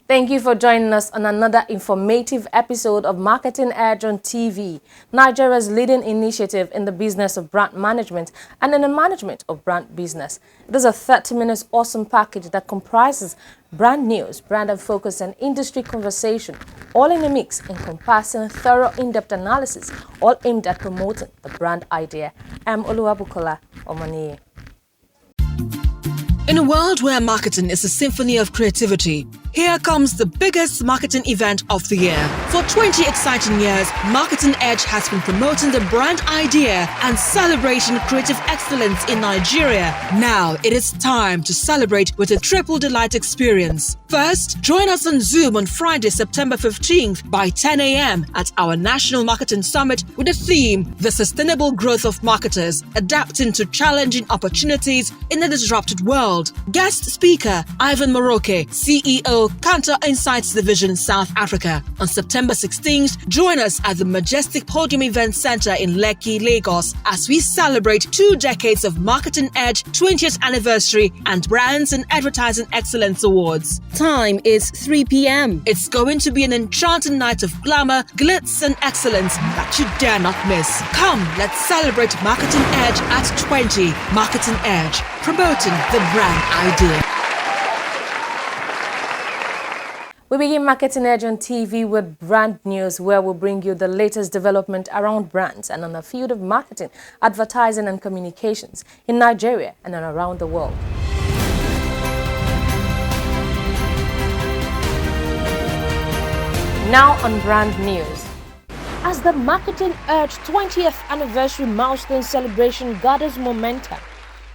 Thank you for joining us on another informative episode of Marketing Edge on TV, Nigeria's leading initiative in the business of brand management and in the management of brand business. It is a 30-minute awesome package that comprises brand news, brand and focus, and industry conversation, all in a mix, encompassing thorough in-depth analysis, all aimed at promoting the brand idea. I'm Oluwabukola Omaniye. In a world where marketing is a symphony of creativity, here comes the biggest marketing event of the year. For 20 exciting years, Marketing Edge has been promoting the brand idea and celebrating creative excellence in Nigeria. Now it is time to celebrate with a triple delight experience. First, join us on Zoom on Friday, September 15th by 10 a.m. at our National Marketing Summit with the theme, The Sustainable Growth of Marketers, Adapting to Challenging Opportunities in a Disrupted World. Guest speaker, Ivan Moroke, CEO, Cantor Insights Division, South Africa. On September 16th, join us at the majestic Podium Event Center in Lekki, Lagos, as we celebrate 2 decades of Marketing Edge 20th Anniversary and Brands and Advertising Excellence Awards. Time is 3 p.m. It's going to be an enchanting night of glamour, glitz, and excellence that you dare not miss. Come, let's celebrate Marketing Edge at 20. Marketing Edge, promoting the brand idea. We begin Marketing Edge on TV with brand news, where we'll bring you the latest development around brands and on the field of marketing, advertising and communications in Nigeria and around the world. Now on brand news. As the Marketing Edge 20th Anniversary Milestone Celebration gathers momentum,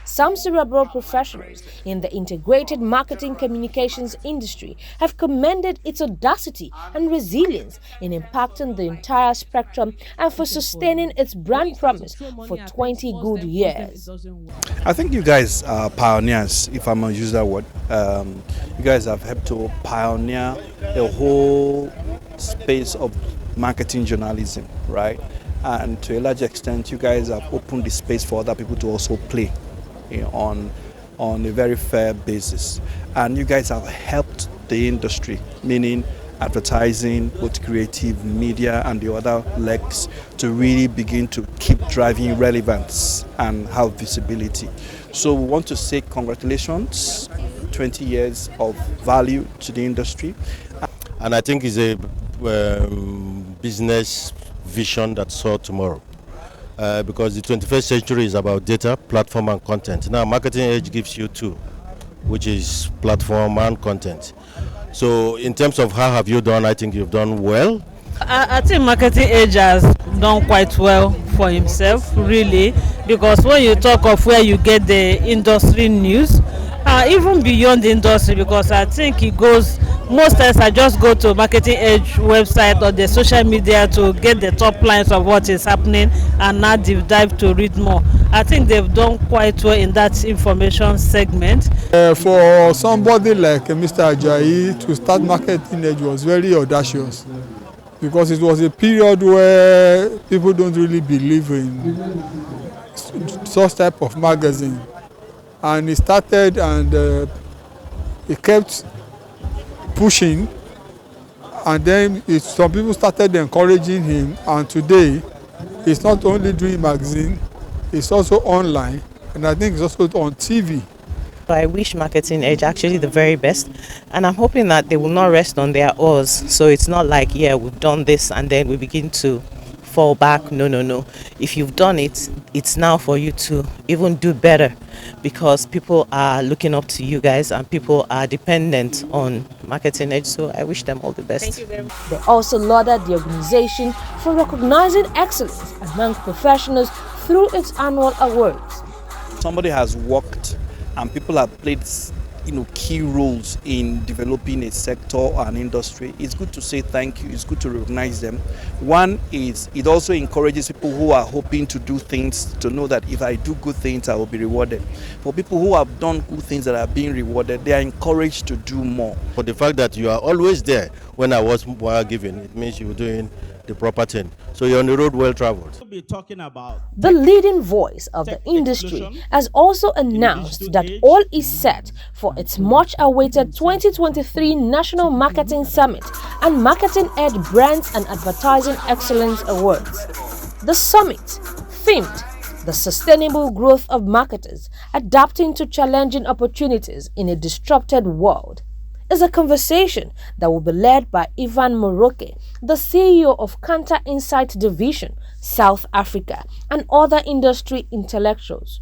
some cerebral professionals in the integrated marketing communications industry have commended its audacity and resilience in impacting the entire spectrum and for sustaining its brand promise for 20 good years. I think you guys are pioneers, if I may use that word. You guys have helped to pioneer the whole space of marketing journalism, right? And to a large extent, you guys have opened the space for other people to also play on a very fair basis, and you guys have helped the industry, meaning advertising, both creative media and the other legs, to really begin to keep driving relevance and have visibility. So we want to say congratulations, 20 years of value to the industry. And I think it's a business vision that saw tomorrow. Because the 21st century is about data, platform, and content. Now, Marketing Edge gives you 2, which is platform and content. So, in terms of how have you done, I think you've done well. I think Marketing Edge has done quite well for himself, really, because when you talk of where you get the industry news, even beyond the industry, because I think it goes, most times I just go to Marketing Edge website or the social media to get the top lines of what is happening and now deep dive to read more. I think they've done quite well in that information segment. For somebody like Mr. Ajayi to start Marketing Edge was very audacious, because it was a period where people don't really believe in such type of magazine. And he started and he kept pushing, and then some people started encouraging him, and today he's not only doing magazine, it's also online, and I think it's also on TV. I wish Marketing Edge actually the very best, and I'm hoping that they will not rest on their oars, so it's not like, yeah, we've done this and then we begin to fall back. No. If you've done it, it's now for you to even do better, because people are looking up to you guys and people are dependent on Marketing Edge. So I wish them all the best. Thank you very much. They also lauded the organization for recognizing excellence among professionals through its annual awards. Somebody has worked and people have played key roles in developing a sector or an industry. It's good to say thank you. It's good to recognize them. One is it also encourages people who are hoping to do things to know that if I do good things, I will be rewarded. For people who have done good things that are being rewarded, they are encouraged to do more. For the fact that you are always there when I was giving, it means you're doing the proper thing. So you're on the road well traveled. We'll be talking about The leading voice of the industry has also announced that all is set for its much-awaited 2023 National Marketing Summit and Marketing Edge Brands and Advertising Excellence Awards. The summit, themed The Sustainable Growth of Marketers Adapting to Challenging Opportunities in a Disrupted World, is a conversation that will be led by Ivan Moroke, the CEO of Counter Insight Division, South Africa, and other industry intellectuals.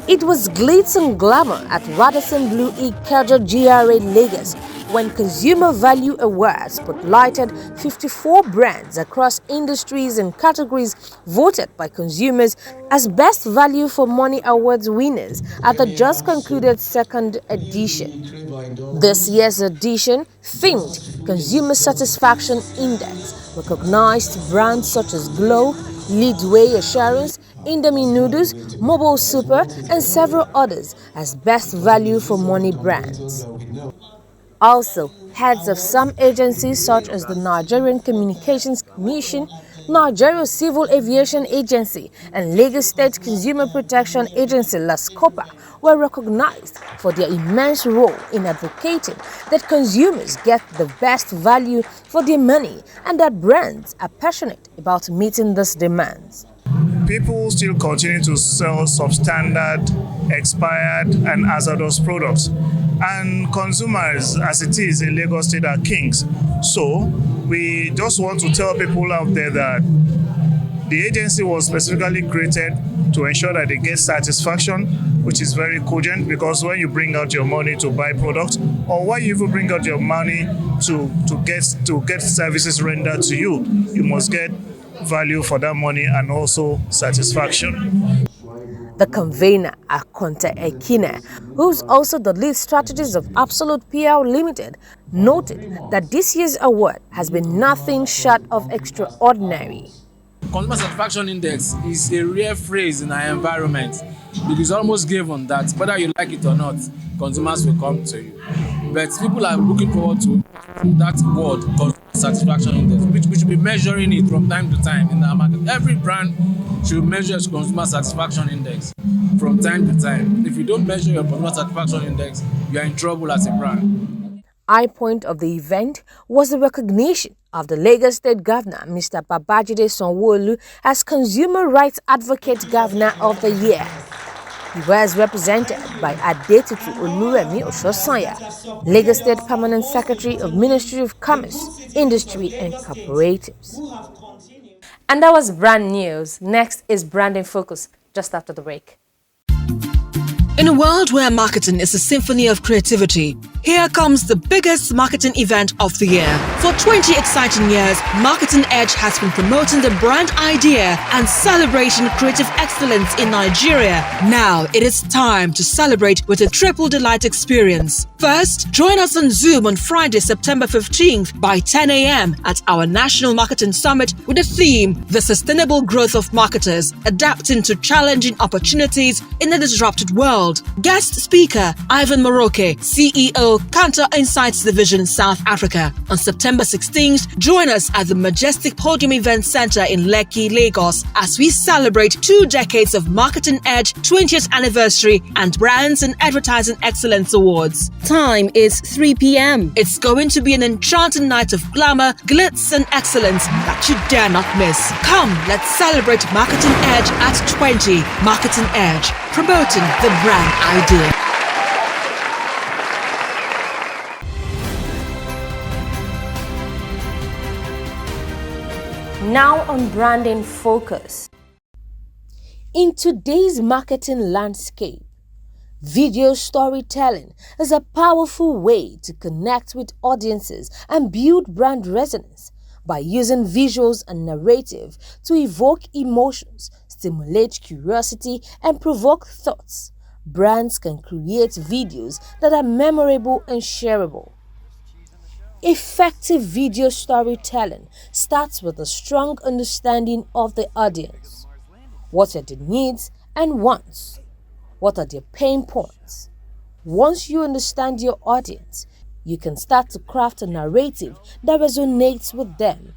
It was glitz and glamour at Radisson Blue Ikeja GRA Lagos when Consumer Value Awards spotlighted 54 brands across industries and categories voted by consumers as Best Value for Money Awards winners at the just concluded second edition. This year's edition, themed Consumer Satisfaction Index, recognized brands such as Glow, Leadway Assurance, Indomie Noodles, Mobile Super, and several others as Best Value for Money brands. Also, heads of some agencies such as the Nigerian Communications Commission, Nigeria Civil Aviation Agency, and Lagos State Consumer Protection Agency LASCOPA were recognized for their immense role in advocating that consumers get the best value for their money and that brands are passionate about meeting these demands. People still continue to sell substandard, expired, and hazardous products. And consumers, as it is in Lagos State, are kings. So we just want to tell people out there that the agency was specifically created to ensure that they get satisfaction, which is very cogent, because when you bring out your money to buy products, or when you even bring out your money to get services rendered to you, you must get value for that money and also satisfaction. The convener, Akonte Ekine, who's also the lead strategist of Absolute PL Limited, noted that this year's award has been nothing short of extraordinary. Consumer Satisfaction Index is a rare phrase in our environment. It is almost given that whether you like it or not, consumers will come to you. But people are looking forward to that word, Consumer Satisfaction Index, which should be measuring it from time to time in our market. Every brand should measure its Consumer Satisfaction Index from time to time. If you don't measure your Consumer Satisfaction Index, you are in trouble as a brand. High point of the event was the recognition of the Lagos State Governor, Mr. Babajide Sanwo-Olu, as Consumer Rights Advocate Governor of the Year. He was represented by Adetutu Oluremi Oshosanya, Lagos State Permanent Secretary of Ministry of Commerce, Industry and Cooperatives. And that was brand news. Next is Branding Focus, just after the break. In a world where marketing is a symphony of creativity, here comes the biggest marketing event of the year. For 20 exciting years, Marketing Edge has been promoting the brand idea and celebrating creative excellence in Nigeria. Now it is time to celebrate with a triple delight experience. First, join us on Zoom on Friday, September 15th by 10 a.m. at our National Marketing Summit with the theme, The Sustainable Growth of Marketers, Adapting to Challenging Opportunities in a Disrupted World. Guest speaker, Ivan Moroke, CEO, Counter Insights Division, South Africa. On September 16th, join us at the majestic Podium Event Center in Lekki, Lagos, as we celebrate 2 decades of Marketing Edge 20th Anniversary and Brands and Advertising Excellence Awards. Time is 3 p.m. It's going to be an enchanting night of glamour, glitz and excellence that you dare not miss. Come, let's celebrate Marketing Edge at 20. Marketing Edge, promoting the brand idea. Now on Branding Focus. In today's marketing landscape, video storytelling is a powerful way to connect with audiences and build brand resonance by using visuals and narrative to evoke emotions, stimulate curiosity, and provoke thoughts. Brands can create videos that are memorable and shareable. Effective video storytelling starts with a strong understanding of the audience. What are their needs and wants? What are their pain points? Once you understand your audience, you can start to craft a narrative that resonates with them.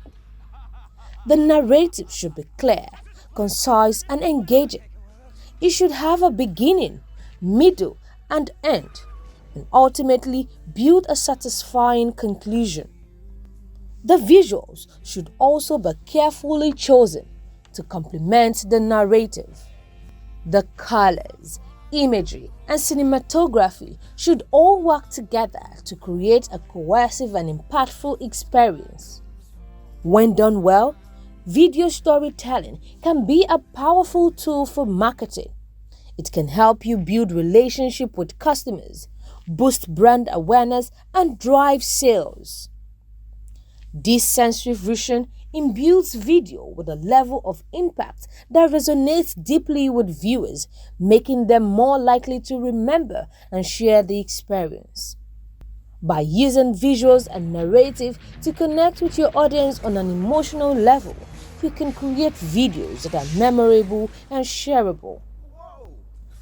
The narrative should be clear, concise, and engaging. It should have a beginning, middle, and end, and ultimately build a satisfying conclusion. The visuals should also be carefully chosen to complement the narrative. The colors, imagery, and cinematography should all work together to create a cohesive and impactful experience. When done well, video storytelling can be a powerful tool for marketing. It can help you build relationship with customers, boost brand awareness, and drive sales. This sensory vision imbues video with a level of impact that resonates deeply with viewers, making them more likely to remember and share the experience. By using visuals and narrative to connect with your audience on an emotional level, you can create videos that are memorable and shareable.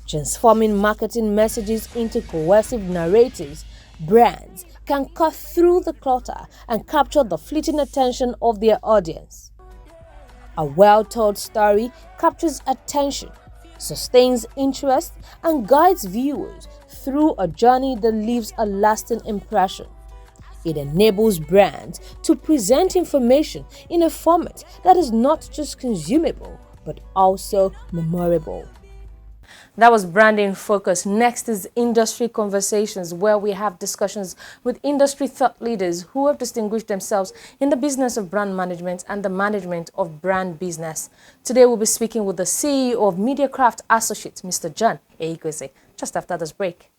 Transforming marketing messages into cohesive narratives, brands can cut through the clutter and capture the fleeting attention of their audience. A well-told story captures attention, sustains interest, and guides viewers through a journey that leaves a lasting impression. It enables brands to present information in a format that is not just consumable, but also memorable. That was branding focus. Next is industry conversations, where we have discussions with industry thought leaders who have distinguished themselves in the business of brand management and the management of brand business. Today we'll be speaking with the CEO of Mediacraft Associates, Mr. John Eikwese, just after this break.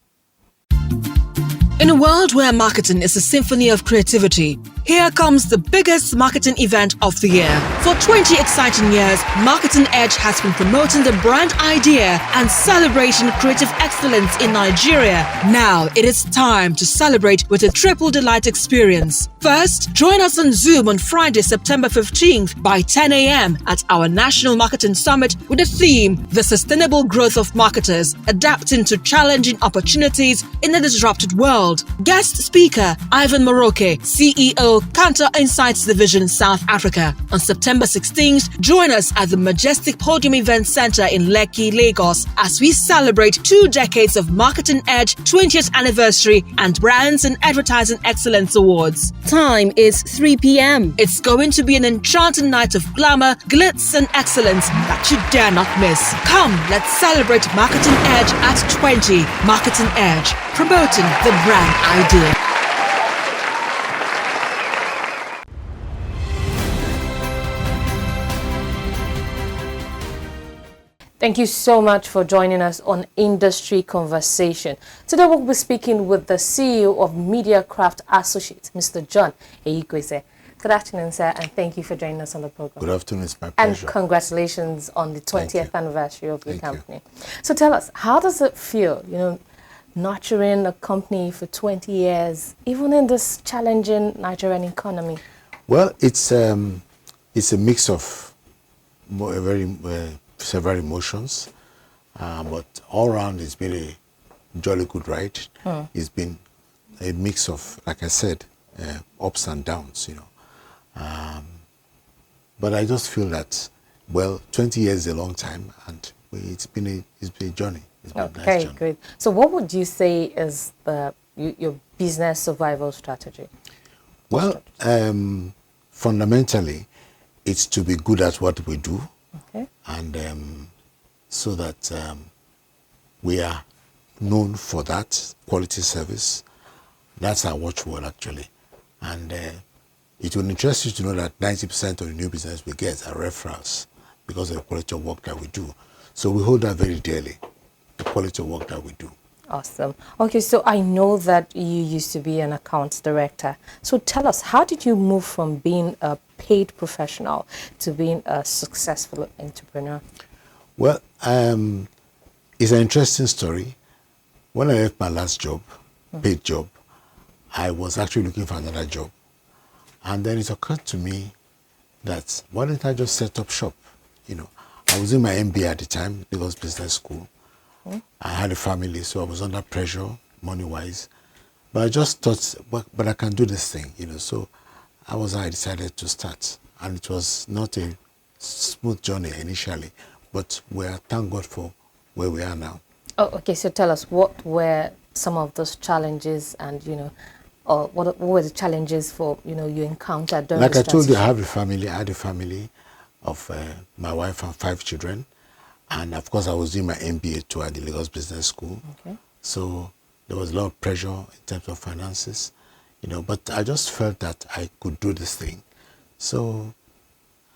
In a world where marketing is a symphony of creativity, here comes the biggest marketing event of the year. For 20 exciting years, Marketing Edge has been promoting the brand idea and celebrating creative excellence in Nigeria. Now it is time to celebrate with a triple delight experience. First, join us on Zoom on Friday, September 15th by 10 a.m. at our National Marketing Summit with the theme, The Sustainable Growth of Marketers, Adapting to Challenging Opportunities in a Disrupted World. Guest speaker, Ivan Moroke, CEO, Cantor Insights Division, South Africa. On September 16th, join us at the Majestic Podium Event Center in Lekki, Lagos, as we celebrate 2 decades of Marketing Edge 20th Anniversary and Brands and Advertising Excellence Awards. Time is 3 p.m. It's going to be an enchanting night of glamour, glitz, and excellence that you dare not miss. Come, let's celebrate Marketing Edge at 20. Marketing Edge, promoting the brand idea. Thank you so much for joining us on Industry Conversation. Today we'll be speaking with the CEO of Mediacraft Associates, Mr. John Eikwese. Good afternoon, sir, and thank you for joining us on the program. Good afternoon, it's my pleasure. And congratulations on the 20th anniversary of your company. So tell us, how does it feel, nurturing a company for 20 years, even in this challenging Nigerian economy? Well, it's a mix of several emotions, but all around it's been a jolly good ride. It's been a mix of, like I said, ups and downs, but I just feel that, 20 years is a long time, and it's been a journey. It's been a nice journey. Great. So what would you say is your business survival strategy? Well, fundamentally, it's to be good at what we do. Okay. And so that we are known for that quality service. That's our watchword, actually. And it will interest you to know that 90% of the new business we get are referrals because of the quality of work that we do. So we hold that very dearly, the quality of work that we do. Awesome. Okay, so I know that you used to be an accounts director. So tell us, how did you move from being a paid professional to being a successful entrepreneur? Well, it's an interesting story. When I left my last job, paid job, I was actually looking for another job. And then it occurred to me that why don't I just set up shop? I was in my MBA at the time, Lagos Business School. I had a family, so I was under pressure, money-wise. But I just thought, but I can do this thing, you know. So I decided to start. And it was not a smooth journey initially, but thank God for where we are now. Oh, okay. So tell us, what were some of those challenges, and or what were the challenges for you encountered during Like this I told you, I transition? have a family. I had a family of my wife and 5 children, and of course I was doing my MBA too at the Lagos Business School. Okay. So there was a lot of pressure in terms of finances, you know. But I just felt that I could do this thing. So,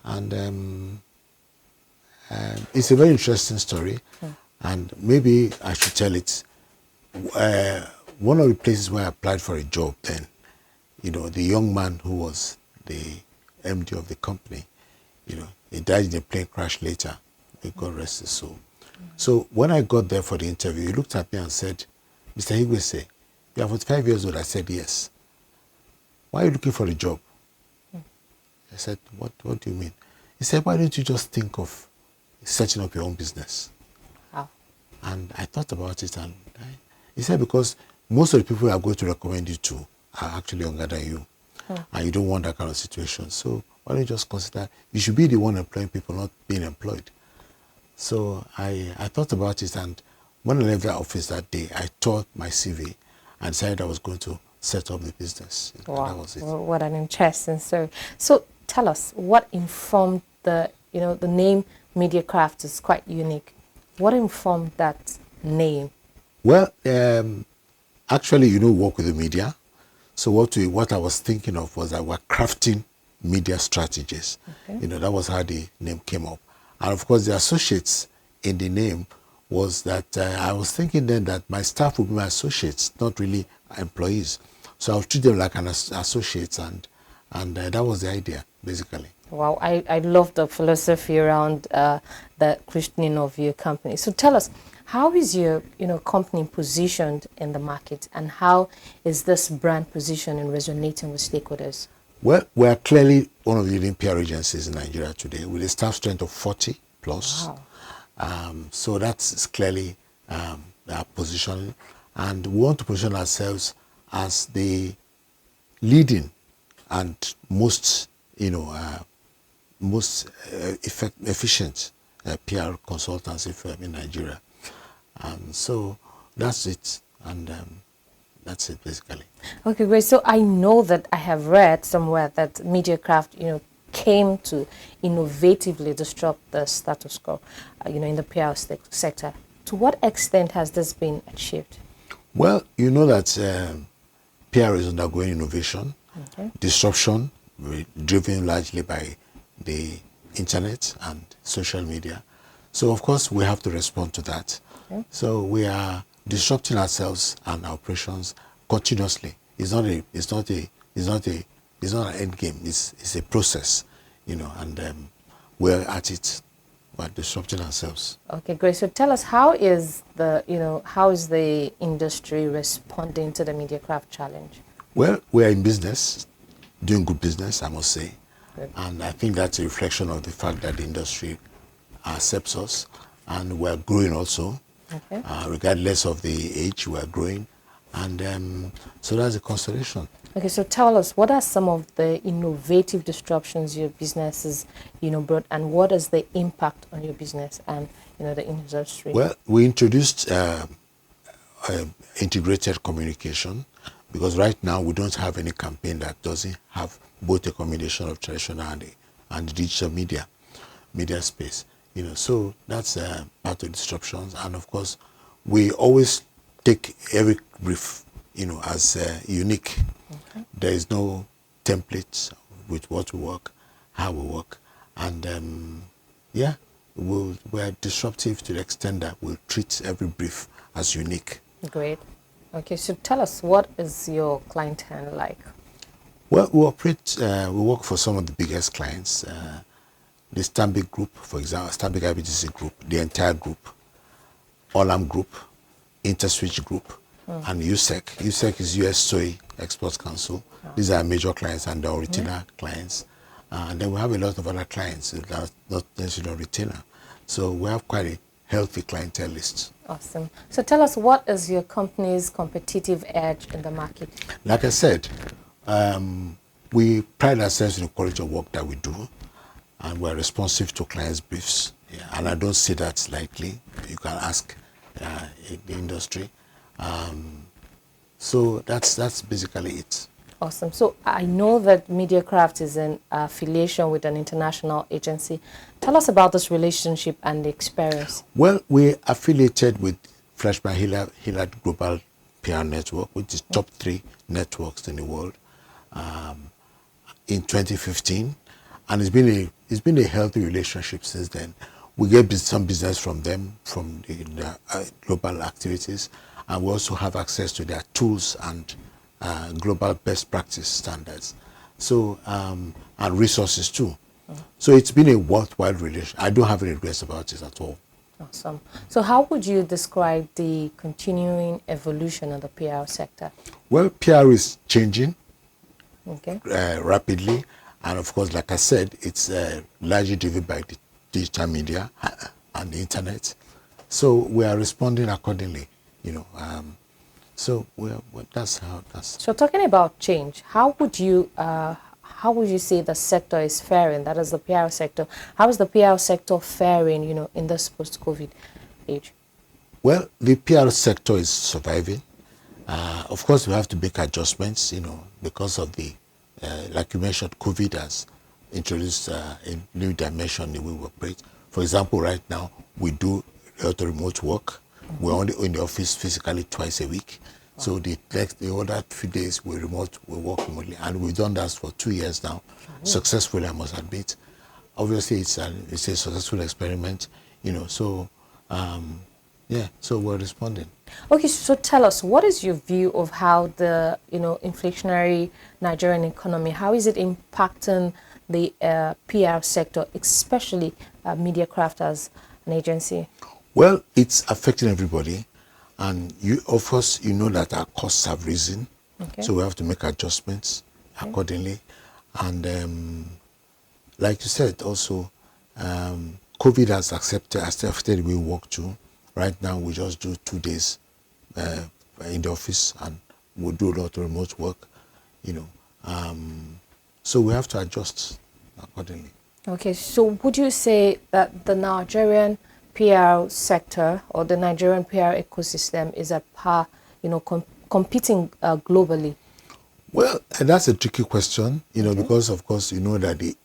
and it's a very interesting story, and maybe I should tell it. One of the places where I applied for a job then, you know, the young man who was the MD of the company, you know, he died in a plane crash later. May God rest his soul. So when I got there for the interview, he looked at me and said, "Mr. Higwese, you are 45 years old." I said, "Yes." "Why are you looking for a job?" I said, what do you mean?" He said, "Why don't you just think of setting up your own business?" Wow. And I thought about it, and he said, "Because most of the people who are going to recommend you to are actually younger than you, and you don't want that kind of situation. So why don't you just consider, you should be the one employing people, not being employed." So I thought about it, and when I left the office that day, I tore my CV and decided I was going to set up the business. Wow. That was it. Well, what an interesting story. So tell us, what informed the name Mediacraft is quite unique. What informed that name? Well, actually, you know, work with the media. So what I was thinking of was that we're crafting media strategies. Okay. You know, that was how the name came up. And of course, the associates in the name was that I was thinking then that my staff would be my associates, not really employees. So I would treat them like an associates, and that was the idea, basically. Wow, I love the philosophy around the christening of your company. So tell us, how is your company positioned in the market, and how is this brand positioning resonating with stakeholders? Well, we are clearly one of the leading PR agencies in Nigeria today, with a staff strength of 40 plus. Wow. So that's clearly our position, and we want to position ourselves as the leading and most efficient PR consultancy firm in Nigeria. So that's it, and that's it basically. Okay, great. So I know that I have read somewhere that Mediacraft, came to innovatively disrupt the status quo, in the PR sector. To what extent has this been achieved? Well, you know that PR is undergoing innovation, disruption, driven largely by the internet and social media. So of course we have to respond to that. Okay. So we are disrupting ourselves and our operations continuously. It's not an end game. It's a process, and we're at it. We're disrupting ourselves. Okay, great. So tell us, how is the industry responding to the Mediacraft challenge? Well, we are in business, doing good business, I must say. Good. And I think that's a reflection of the fact that the industry accepts us, and we're growing also. Okay. Regardless of the age, we're growing. And so that's a constellation. Okay, so tell us, what are some of the innovative disruptions your businesses, brought, and what is the impact on your business and, the industry? Well, we introduced integrated communication, because right now we don't have any campaign that doesn't have both a combination of traditional and digital media space. So that's part of disruptions. And of course, we always take every brief, as unique. Okay. There is no template with what we work, how we work, and we're disruptive to the extent that we'll treat every brief as unique. Great. Okay, so tell us, what is your clientele like? Well, we work for some of the biggest clients. The Stanbic Group, for example, Stanbic IBTC Group, the entire group, Olam Group, Interswitch Group, and USEC. USEC is US Soy Exports Council. These are major clients and our retainer clients. And then we have a lot of other clients that are not necessarily retainer. So we have quite a healthy clientele list. Awesome. So tell us, what is your company's competitive edge in the market? Like I said, we pride ourselves in the quality of work that we do, and we're responsive to clients' briefs. Yeah, and I don't say that lightly. You can ask in the industry. So that's basically it. Awesome. So I know that MediaCraft is in affiliation with an international agency. Tell us about this relationship and the experience. Well, we're affiliated with Flashman Hillard Global PR Network, which is top 3 networks in the world, in 2015, and it's been a healthy relationship since then. We get some business from them, from the global activities, and we also have access to their tools and global best practice standards, so and resources too. So it's been a worthwhile relation. I don't have any regrets about it at all. Awesome. So how would you describe the continuing evolution of the PR sector? Well, PR is changing rapidly, and of course, like I said, it's largely driven by the digital media and the internet. So we are responding accordingly, you know. So that's how that's. So talking about change, how would you say the sector is faring? That is the PR sector. How is the PR sector faring, you know, in this post-COVID age? Well, the PR sector is surviving. Of course, we have to make adjustments, you know, because of the, like you mentioned, COVID has introduced a new dimension in the way we operate. For example, right now, we do a lot of remote work. We're only in the office physically twice a week. So the other few days we work remotely, and we've done that for 2 years now, successfully, I must admit. Obviously, it's a successful experiment, you know. So, yeah, so we're responding. Okay, so tell us, what is your view of how the inflationary Nigerian economy, how is it impacting the PR sector, especially MediaCraft as an agency? Well, it's affecting everybody, and of course, you know that our costs have risen, so we have to make adjustments accordingly. And like you said, also, COVID has affected the way we work too. Right now, we just do 2 days in the office, and we do a lot of remote work, you know. So we have to adjust accordingly. Okay, so would you say that the Nigerian PR sector or the Nigerian PR ecosystem is at par, you know, competing globally? Well, that's a tricky question, you know, because of course you know that the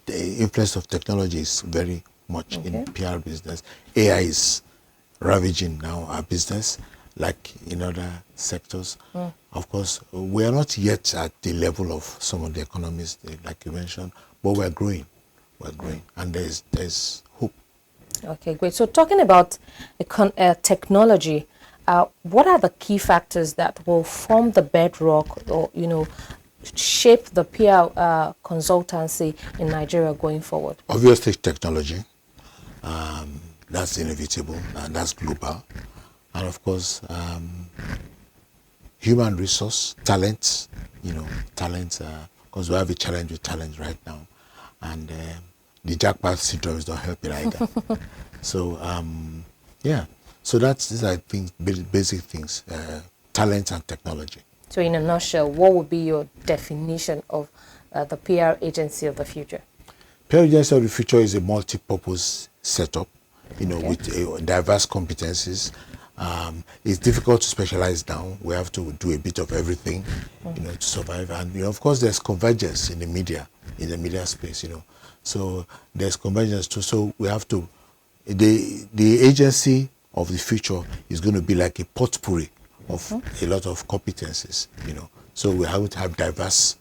influence of technology is very much in PR business. AI is ravaging now our business, like in other sectors. Of course, we are not yet at the level of some of the economies, like you mentioned, but we're growing. We're growing, and there's hope. Okay, great. So talking about technology, what are the key factors that will form the bedrock or, you know, shape the PR consultancy in Nigeria going forward? Obviously, technology. That's inevitable, and that's global. And of course, human resource, talent, you know, talent, because we have a challenge with talent right now. And the jackpot syndrome is not helping either. So, yeah. So these are things, basic things, talent and technology. So in a nutshell, what would be your definition of the PR agency of the future? PR agency of the future is a multi-purpose setup, you know, with diverse competencies. It's difficult to specialize now. We have to do a bit of everything, you know, to survive. And, you know, of course, there's convergence in the media space, you know. So there's convergence too. So we have to, the agency of the future is going to be like a potpourri of a lot of competencies, you know. So we have to have diverse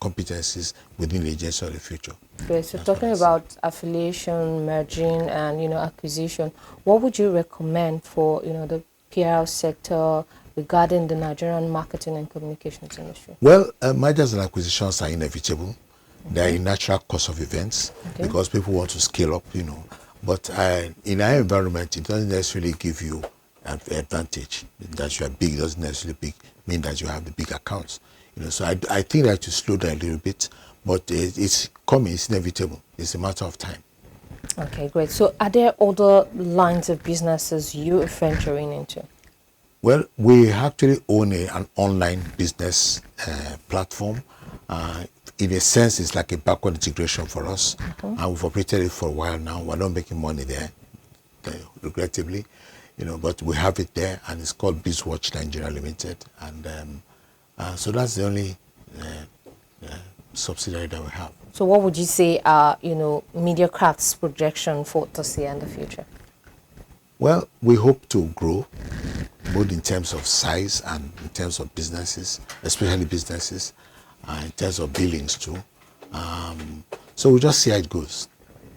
competencies within the agency of the future. Great. So talking about affiliation, merging, and, you know, acquisition, what would you recommend for, you know, the PR sector regarding the Nigerian marketing and communications industry? Well, mergers and acquisitions are inevitable. They are a natural course of events because people want to scale up, you know. But in our environment, it doesn't necessarily give you an advantage. That you are big doesn't necessarily mean that you have the big accounts. You know, so I think that you slow down a little bit, but it's coming. It's inevitable. It's a matter of time. Okay, great. So are there other lines of businesses you are venturing into? Well, we actually own an online business platform. In a sense, it's like a backward integration for us. And we've operated it for a while now. We're not making money there, regrettably, but we have it there, and it's called BizWatch Nigeria Limited. And so that's the only subsidiary that we have. So what would you say are, MediaCraft's projection for Tosia in the future? Well, we hope to grow, both in terms of size and in terms of businesses, especially businesses, in terms of billings too. So we'll just see how it goes.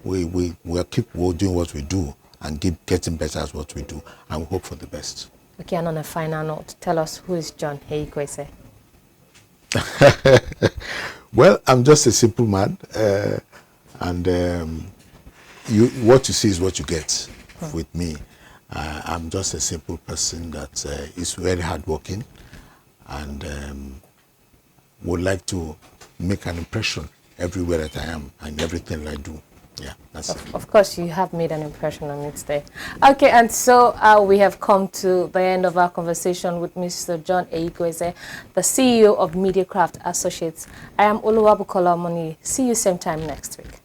We'll keep doing what we do and keep getting better at what we do, and we hope for the best. Okay, and on a final note, tell us, who is John Heikwese? Well, I'm just a simple man, and what you see is what you get with me. I'm just a simple person that is very hardworking and would like to make an impression everywhere that I am and everything that I do. Yeah, that's it. Of course, you have made an impression on it today. Okay, and so we have come to the end of our conversation with Mr. John Heikwese, the CEO of MediaCraft Associates. I am Oluwabukola Omoni. See you same time next week.